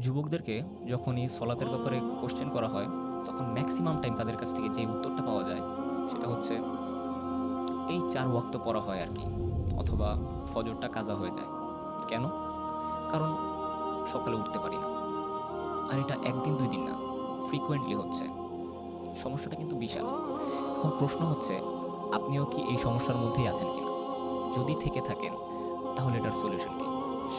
যুবকদেরকে যখনই সলাতের ব্যাপারে কোশ্চেন করা হয়, তখন ম্যাক্সিমাম টাইম তাদের কাছ থেকে যে উত্তরটা পাওয়া যায়, সেটা হচ্ছে এই ৪ ওয়াক্ত পড়া হয় আরকি। অথবা ফজরটা কাজা হয়ে যায়। কেন? কারণ সকালে উঠতে পারি না। আর এটা ১ দিন ২ দিন না, ফ্রিকোয়েন্টলি হচ্ছে। সমস্যাটা কিন্তু বিশাল। এখন প্রশ্ন হচ্ছে, আপনিও কি এই সমস্যার মধ্যেই আছেন কিনা? যদি থেকে থাকেন, তাহলে এটার সলিউশন কি?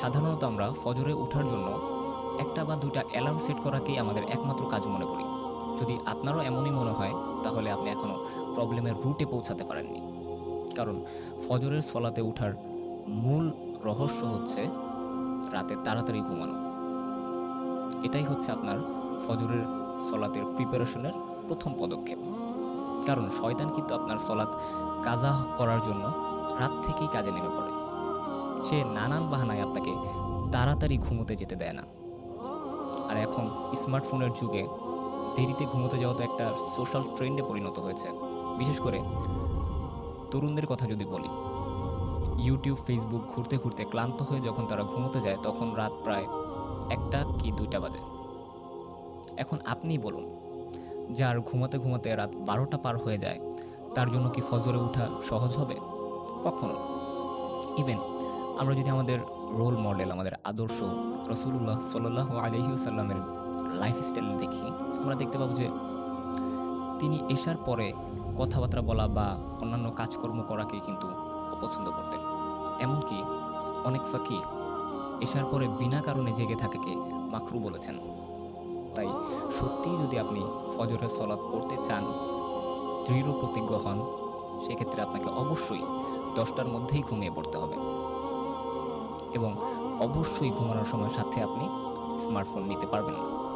সাধারণত আমরা ফজরে ওঠার জন্য ১ টা বা ২ টা অ্যালার্ম সেট করাকেই আমাদের একমাত্র কাজ মনে করি। যদি আপনারও এমনই মনে হয়, তাহলে আপনি এখনো প্রবলেমের রুটে পৌঁছাতে পারেননি। কারণ ফজরের সলাতে উঠার মূল রহস্য হচ্ছে রাতে তাড়াতাড়ি ঘুমানো। এটাই হচ্ছে আপনার ফজরের সলাতের প্রিপারেশনের ১ম পদক্ষেপ। কারণ শয়তান কিন্তু আপনার সলাত কাজা করার জন্য রাত থেকেই কাজে নেমে পড়ে। সে নানান বাহানায় আপনাকে তাড়াতাড়ি ঘুমোতে যেতে দেয় না। আর এখন স্মার্টফোনের যুগে দেরিতে ঘুমোতে যাওয়া তো একটা সোশ্যাল ট্রেন্ডে পরিণত হয়েছে। বিশেষ করে তরুণদের কথা যদি বলি, YouTube, Facebook ঘুরতে ক্লান্ত হয়ে যখন তারা ঘুমোতে যায়, তখন রাত প্রায় ১টা কি ২টা বাজে। এখন আপনিই বলুন, যার ঘুমাতে রাত ১২টা পার হয়ে যায়, তার জন্য কি ফজরে ওঠা সহজ হবে? কখনো না। ইভেন আমরা যদি আমাদের রোল মডেল, আমাদের আদর্শ রাসূলুল্লাহ সাল্লাল্লাহু আলাইহি ওয়াসাল্লামের লাইফস্টাইল দেখি, আমরা দেখতে পাবো যে তিনি এশার পরে কথাবার্তা বলা বা অন্যান্য কাজকর্ম করাকে কিন্তু অপছন্দ করতেন। এমনকি অনেক ফাকিহ এশার পরে বিনা কারণে জেগে থাকাকে মাকরু বলেছেন। তাই সত্যিই যদি আপনি ফজরের সলাত পড়তে চান, দৃঢ় প্রতিজ্ঞ হন, সেক্ষেত্রে আপনাকে অবশ্যই ১০টার মধ্যেই ঘুমিয়ে পড়তে হবে এবং অবশ্যই ঘুমানোর সময় সাথে আপনি স্মার্টফোন নিতে পারবেন না।